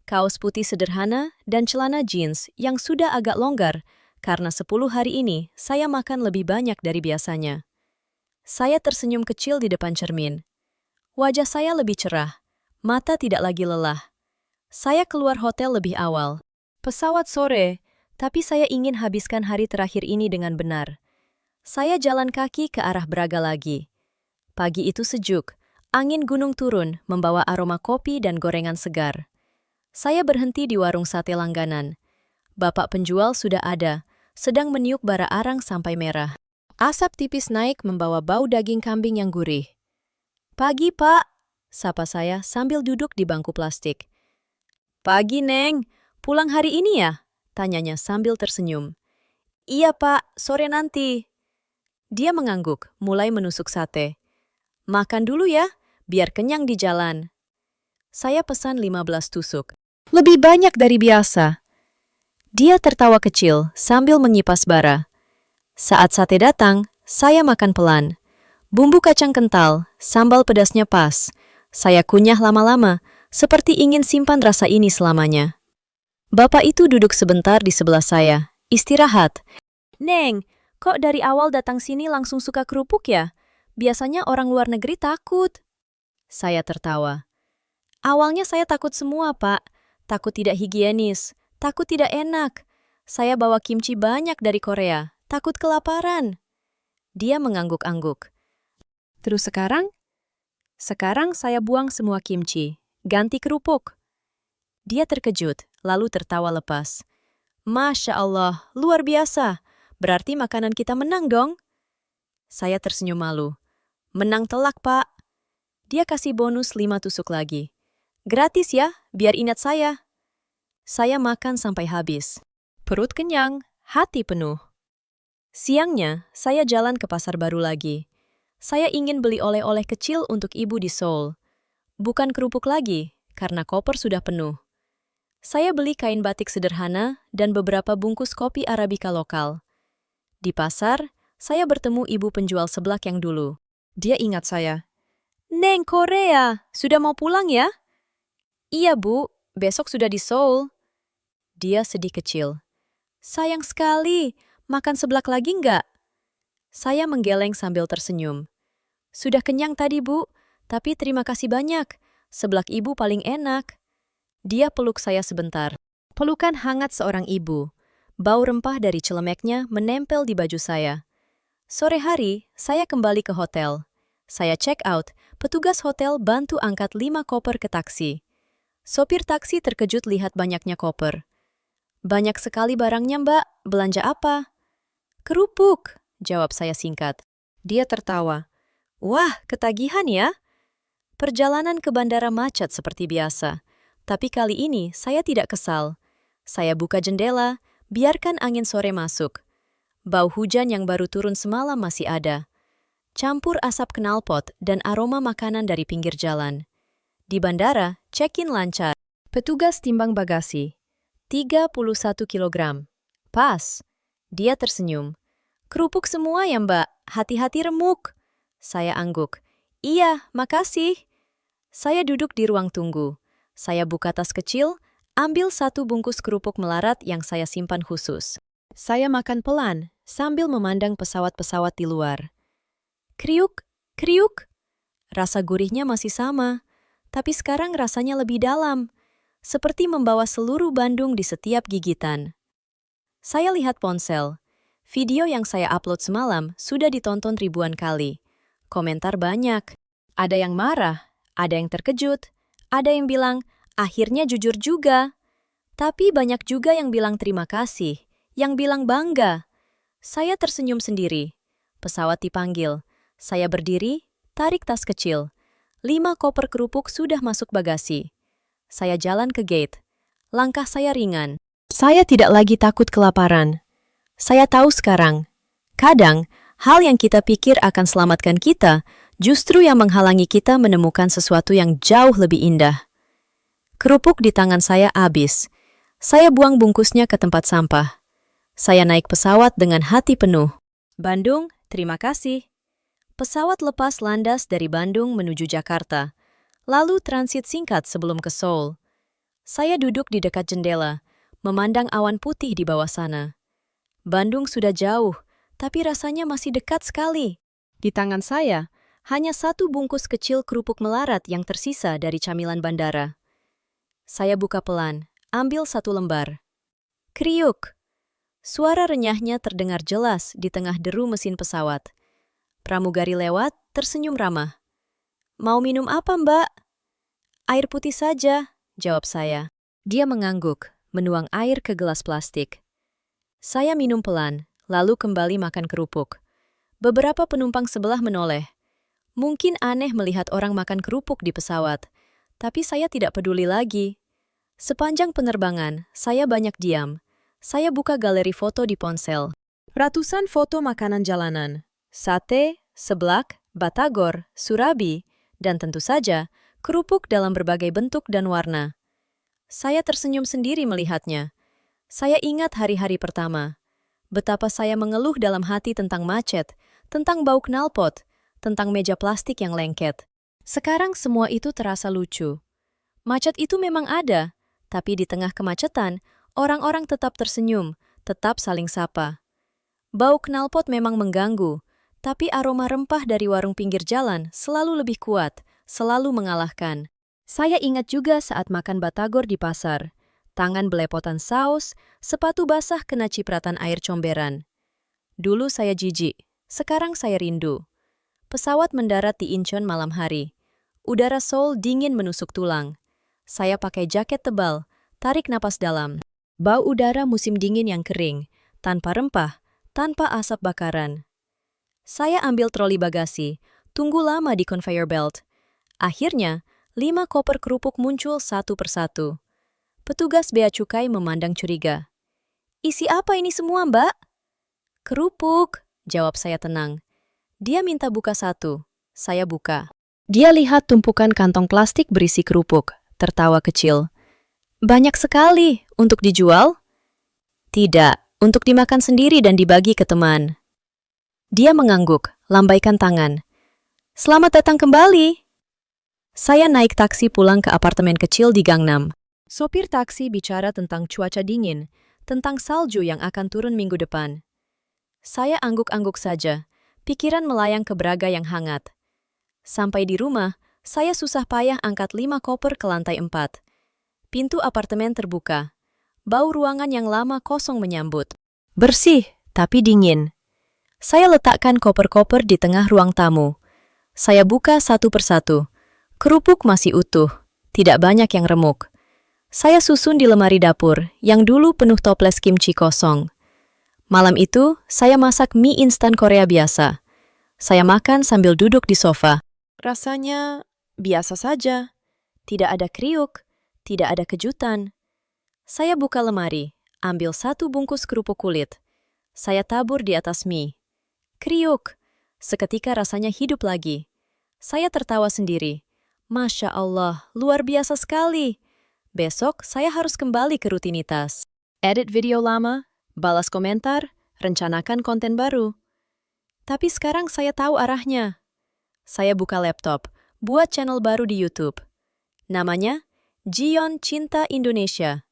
Kaos putih sederhana dan celana jeans yang sudah agak longgar, karena 10 hari ini saya makan lebih banyak dari biasanya. Saya tersenyum kecil di depan cermin. Wajah saya lebih cerah, mata tidak lagi lelah. Saya keluar hotel lebih awal. Pesawat sore, tapi saya ingin habiskan hari terakhir ini dengan benar. Saya jalan kaki ke arah Braga lagi. Pagi itu sejuk, angin gunung turun membawa aroma kopi dan gorengan segar. Saya berhenti di warung sate langganan. Bapak penjual sudah ada, sedang meniup bara arang sampai merah. Asap tipis naik membawa bau daging kambing yang gurih. "Pagi, Pak," sapa saya sambil duduk di bangku plastik. "Pagi, Neng. Pulang hari ini ya?" tanyanya sambil tersenyum. "Iya, Pak. Sore nanti." Dia mengangguk, mulai menusuk sate. "Makan dulu ya, biar kenyang di jalan." Saya pesan 15 tusuk. Lebih banyak dari biasa. Dia tertawa kecil sambil menyipas bara. Saat sate datang, saya makan pelan. Bumbu kacang kental, sambal pedasnya pas. Saya kunyah lama-lama, seperti ingin simpan rasa ini selamanya. Bapak itu duduk sebentar di sebelah saya, istirahat. "Neng, kok dari awal datang sini langsung suka kerupuk ya? Biasanya orang luar negeri takut." Saya tertawa. "Awalnya saya takut semua, Pak. Takut tidak higienis, takut tidak enak. Saya bawa kimchi banyak dari Korea, takut kelaparan." Dia mengangguk-angguk. "Terus sekarang?" "Sekarang saya buang semua kimchi, ganti kerupuk." Dia terkejut, lalu tertawa lepas. "Masya Allah, luar biasa. Berarti makanan kita menang dong?" Saya tersenyum malu. "Menang telak, Pak." Dia kasih bonus 5 tusuk lagi. "Gratis ya, biar ingat saya." Saya makan sampai habis. Perut kenyang, hati penuh. Siangnya, saya jalan ke pasar baru lagi. Saya ingin beli oleh-oleh kecil untuk ibu di Seoul. Bukan kerupuk lagi, karena koper sudah penuh. Saya beli kain batik sederhana dan beberapa bungkus kopi Arabica lokal. Di pasar, saya bertemu ibu penjual seblak yang dulu. Dia ingat saya. "Neng Korea, sudah mau pulang ya?" "Iya, Bu. Besok sudah di Seoul." Dia sedih kecil. "Sayang sekali. Makan seblak lagi nggak?" Saya menggeleng sambil tersenyum. "Sudah kenyang tadi, Bu. Tapi terima kasih banyak. Seblak ibu paling enak." Dia peluk saya sebentar. Pelukan hangat seorang ibu. Bau rempah dari celemeknya menempel di baju saya. Sore hari, saya kembali ke hotel. Saya check out, petugas hotel bantu angkat 5 koper ke taksi. Sopir taksi terkejut lihat banyaknya koper. "Banyak sekali barangnya, Mbak. Belanja apa?" "Kerupuk," jawab saya singkat. Dia tertawa. "Wah, ketagihan ya?" Perjalanan ke bandara macet seperti biasa. Tapi kali ini saya tidak kesal. Saya buka jendela, biarkan angin sore masuk. Bau hujan yang baru turun semalam masih ada. Campur asap knalpot dan aroma makanan dari pinggir jalan. Di bandara, check-in lancar. Petugas timbang bagasi. 31 kilogram. Pas. Dia tersenyum. "Kerupuk semua ya, Mbak. Hati-hati remuk." Saya angguk. "Iya, makasih." Saya duduk di ruang tunggu. Saya buka tas kecil, ambil 1 bungkus kerupuk melarat yang saya simpan khusus. Saya makan pelan, sambil memandang pesawat-pesawat di luar. Kriuk, kriuk. Rasa gurihnya masih sama, tapi sekarang rasanya lebih dalam, seperti membawa seluruh Bandung di setiap gigitan. Saya lihat ponsel. Video yang saya upload semalam sudah ditonton ribuan kali. Komentar banyak. Ada yang marah, ada yang terkejut, ada yang bilang, "Akhirnya jujur juga." Tapi banyak juga yang bilang terima kasih, yang bilang bangga. Saya tersenyum sendiri. Pesawat dipanggil. Saya berdiri, tarik tas kecil. 5 koper kerupuk sudah masuk bagasi. Saya jalan ke gate. Langkah saya ringan. Saya tidak lagi takut kelaparan. Saya tahu sekarang. Kadang, hal yang kita pikir akan selamatkan kita, justru yang menghalangi kita menemukan sesuatu yang jauh lebih indah. Kerupuk di tangan saya habis. Saya buang bungkusnya ke tempat sampah. Saya naik pesawat dengan hati penuh. Bandung, terima kasih. Pesawat lepas landas dari Bandung menuju Jakarta, lalu transit singkat sebelum ke Seoul. Saya duduk di dekat jendela, memandang awan putih di bawah sana. Bandung sudah jauh, tapi rasanya masih dekat sekali. Di tangan saya, hanya 1 bungkus kecil kerupuk melarat yang tersisa dari camilan bandara. Saya buka pelan, ambil 1 lembar. Kriuk. Suara renyahnya terdengar jelas di tengah deru mesin pesawat. Pramugari lewat, tersenyum ramah. "Mau minum apa, Mbak?" "Air putih saja," jawab saya. Dia mengangguk, menuang air ke gelas plastik. Saya minum pelan, lalu kembali makan kerupuk. Beberapa penumpang sebelah menoleh. Mungkin aneh melihat orang makan kerupuk di pesawat, tapi saya tidak peduli lagi. Sepanjang penerbangan, saya banyak diam. Saya buka galeri foto di ponsel. Ratusan foto makanan jalanan. Sate, seblak, batagor, surabi, dan tentu saja, kerupuk dalam berbagai bentuk dan warna. Saya tersenyum sendiri melihatnya. Saya ingat hari-hari pertama. Betapa saya mengeluh dalam hati tentang macet, tentang bau knalpot, tentang meja plastik yang lengket. Sekarang semua itu terasa lucu. Macet itu memang ada, tapi di tengah kemacetan, orang-orang tetap tersenyum, tetap saling sapa. Bau knalpot memang mengganggu, tapi aroma rempah dari warung pinggir jalan selalu lebih kuat, selalu mengalahkan. Saya ingat juga saat makan batagor di pasar. Tangan belepotan saus, sepatu basah kena cipratan air comberan. Dulu saya jijik, sekarang saya rindu. Pesawat mendarat di Incheon malam hari. Udara Seoul dingin menusuk tulang. Saya pakai jaket tebal, tarik napas dalam. Bau udara musim dingin yang kering, tanpa rempah, tanpa asap bakaran. Saya ambil troli bagasi, tunggu lama di conveyor belt. Akhirnya, 5 koper kerupuk muncul satu persatu. Petugas bea cukai memandang curiga. "Isi apa ini semua, Mbak?" "Kerupuk," jawab saya tenang. Dia minta buka satu. Saya buka. Dia lihat tumpukan kantong plastik berisi kerupuk, tertawa kecil. "Banyak sekali. Untuk dijual?" "Tidak, untuk dimakan sendiri dan dibagi ke teman." Dia mengangguk, lambaikan tangan. "Selamat datang kembali." Saya naik taksi pulang ke apartemen kecil di Gangnam. Sopir taksi bicara tentang cuaca dingin, tentang salju yang akan turun minggu depan. Saya angguk-angguk saja, pikiran melayang ke Braga yang hangat. Sampai di rumah, saya susah payah angkat 5 koper ke lantai 4. Pintu apartemen terbuka. Bau ruangan yang lama kosong menyambut. Bersih, tapi dingin. Saya letakkan koper-koper di tengah ruang tamu. Saya buka satu persatu. Kerupuk masih utuh, tidak banyak yang remuk. Saya susun di lemari dapur, yang dulu penuh toples kimchi kosong. Malam itu, saya masak mie instan Korea biasa. Saya makan sambil duduk di sofa. Rasanya biasa saja. Tidak ada kriuk, tidak ada kejutan. Saya buka lemari, ambil 1 bungkus kerupuk kulit. Saya tabur di atas mie. Kriuk. Seketika rasanya hidup lagi. Saya tertawa sendiri. Masya Allah, luar biasa sekali. Besok saya harus kembali ke rutinitas. Edit video lama, balas komentar, rencanakan konten baru. Tapi sekarang saya tahu arahnya. Saya buka laptop, buat channel baru di YouTube. Namanya Jion Cinta Indonesia.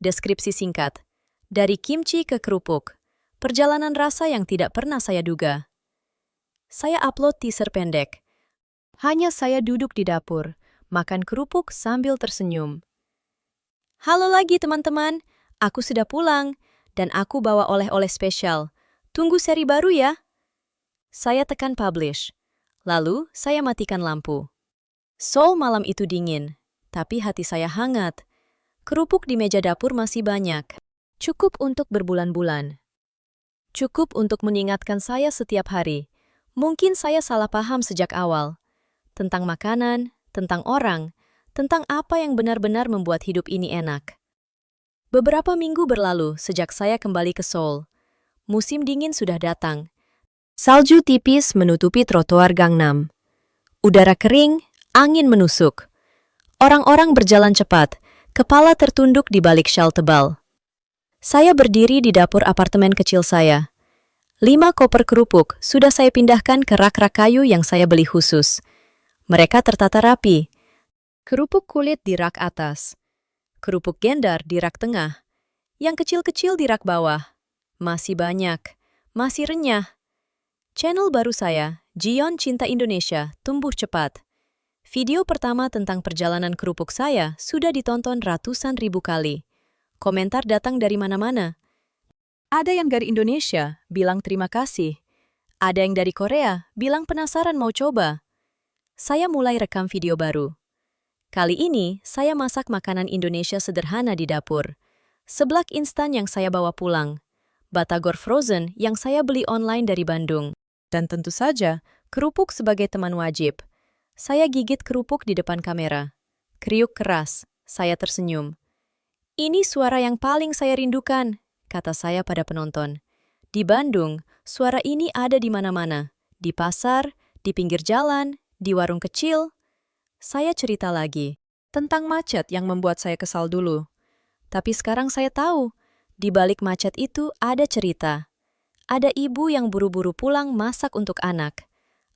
Deskripsi singkat. Dari kimchi ke kerupuk. Perjalanan rasa yang tidak pernah saya duga. Saya upload teaser pendek. Hanya saya duduk di dapur, makan kerupuk sambil tersenyum. Halo lagi teman-teman, aku sudah pulang, dan aku bawa oleh-oleh spesial. Tunggu seri baru ya. Saya tekan publish. Lalu, saya matikan lampu. Seoul malam itu dingin, tapi hati saya hangat. Kerupuk di meja dapur masih banyak. Cukup untuk berbulan-bulan. Cukup untuk mengingatkan saya setiap hari. Mungkin saya salah paham sejak awal. Tentang makanan, tentang orang, tentang apa yang benar-benar membuat hidup ini enak. Beberapa minggu berlalu sejak saya kembali ke Seoul. Musim dingin sudah datang. Salju tipis menutupi trotoar Gangnam. Udara kering, angin menusuk. Orang-orang berjalan cepat, kepala tertunduk di balik syal tebal. Saya berdiri di dapur apartemen kecil saya. 5 koper kerupuk sudah saya pindahkan ke rak-rak kayu yang saya beli khusus. Mereka tertata rapi. Kerupuk kulit di rak atas. Kerupuk gendar di rak tengah. Yang kecil-kecil di rak bawah. Masih banyak. Masih renyah. Channel baru saya, Jion Cinta Indonesia, tumbuh cepat. Video pertama tentang perjalanan kerupuk saya sudah ditonton ratusan ribu kali. Komentar datang dari mana-mana. Ada yang dari Indonesia, bilang terima kasih. Ada yang dari Korea, bilang penasaran mau coba. Saya mulai rekam video baru. Kali ini, saya masak makanan Indonesia sederhana di dapur. Seblak instan yang saya bawa pulang. Batagor frozen yang saya beli online dari Bandung. Dan tentu saja, kerupuk sebagai teman wajib. Saya gigit kerupuk di depan kamera. Kriuk keras, saya tersenyum. Ini suara yang paling saya rindukan, kata saya pada penonton. Di Bandung, suara ini ada di mana-mana. Di pasar, di pinggir jalan, di warung kecil. Saya cerita lagi tentang macet yang membuat saya kesal dulu. Tapi sekarang saya tahu, di balik macet itu ada cerita. Ada ibu yang buru-buru pulang masak untuk anak.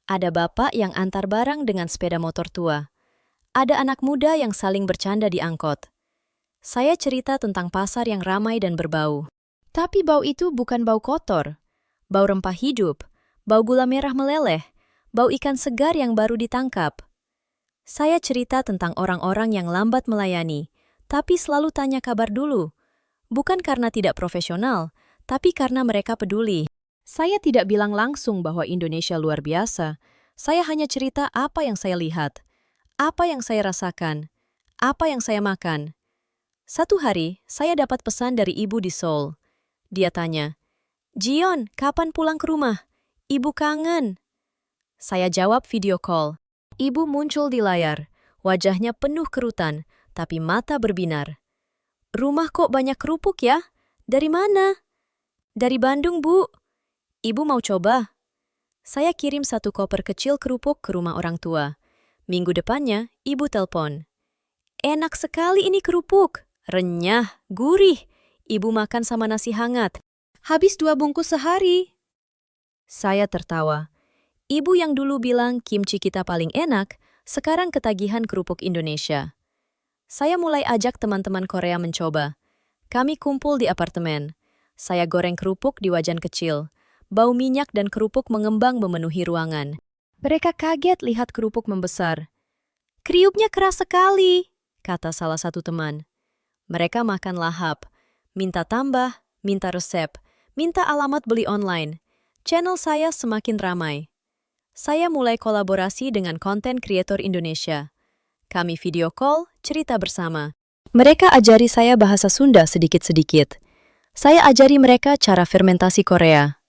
Ada bapak yang antar barang dengan sepeda motor tua. Ada anak muda yang saling bercanda di angkot. Saya cerita tentang pasar yang ramai dan berbau. Tapi bau itu bukan bau kotor. Bau rempah hidup, bau gula merah meleleh, bau ikan segar yang baru ditangkap. Saya cerita tentang orang-orang yang lambat melayani, tapi selalu tanya kabar dulu. Bukan karena tidak profesional, tapi karena mereka peduli. Saya tidak bilang langsung bahwa Indonesia luar biasa. Saya hanya cerita apa yang saya lihat, apa yang saya rasakan, apa yang saya makan. Satu hari, saya dapat pesan dari ibu di Seoul. Dia tanya, "Jion, kapan pulang ke rumah? Ibu kangen." Saya jawab video call. Ibu muncul di layar, wajahnya penuh kerutan, tapi mata berbinar. "Rumah kok banyak kerupuk ya? Dari mana?" "Dari Bandung, Bu." "Ibu mau coba?" Saya kirim 1 koper kecil kerupuk ke rumah orang tua. Minggu depannya, ibu telepon. "Enak sekali ini kerupuk. Renyah, gurih. Ibu makan sama nasi hangat. Habis 2 bungkus sehari." Saya tertawa. Ibu yang dulu bilang kimchi kita paling enak, sekarang ketagihan kerupuk Indonesia. Saya mulai ajak teman-teman Korea mencoba. Kami kumpul di apartemen. Saya goreng kerupuk di wajan kecil. Bau minyak dan kerupuk mengembang memenuhi ruangan. Mereka kaget lihat kerupuk membesar. "Kriuknya keras sekali," kata salah satu teman. Mereka makan lahap. Minta tambah, minta resep, minta alamat beli online. Channel saya semakin ramai. Saya mulai kolaborasi dengan konten kreator Indonesia. Kami video call, cerita bersama. Mereka ajari saya bahasa Sunda sedikit-sedikit. Saya ajari mereka cara fermentasi Korea.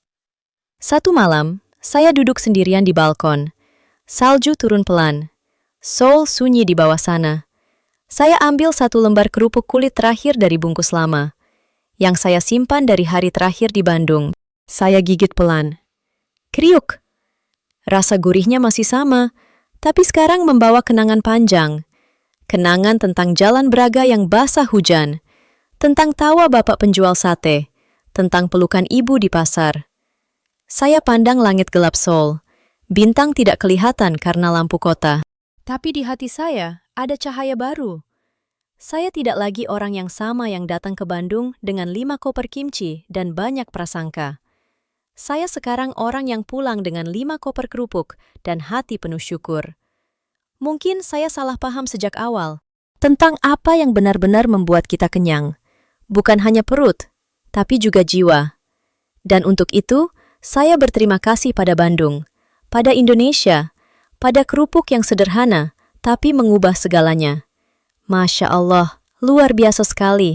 Satu malam, saya duduk sendirian di balkon. Salju turun pelan. Seoul sunyi di bawah sana. Saya ambil 1 lembar kerupuk kulit terakhir dari bungkus lama, yang saya simpan dari hari terakhir di Bandung. Saya gigit pelan. Kriuk! Rasa gurihnya masih sama, tapi sekarang membawa kenangan panjang. Kenangan tentang jalan Braga yang basah hujan, tentang tawa bapak penjual sate, tentang pelukan ibu di pasar. Saya pandang langit gelap Seoul. Bintang tidak kelihatan karena lampu kota. Tapi di hati saya ada cahaya baru. Saya tidak lagi orang yang sama yang datang ke Bandung dengan 5 koper kimchi dan banyak prasangka. Saya sekarang orang yang pulang dengan 5 koper kerupuk dan hati penuh syukur. Mungkin saya salah paham sejak awal tentang apa yang benar-benar membuat kita kenyang. Bukan hanya perut, tapi juga jiwa. Dan untuk itu, saya berterima kasih pada Bandung, pada Indonesia, pada kerupuk yang sederhana, tapi mengubah segalanya. Masya Allah, luar biasa sekali.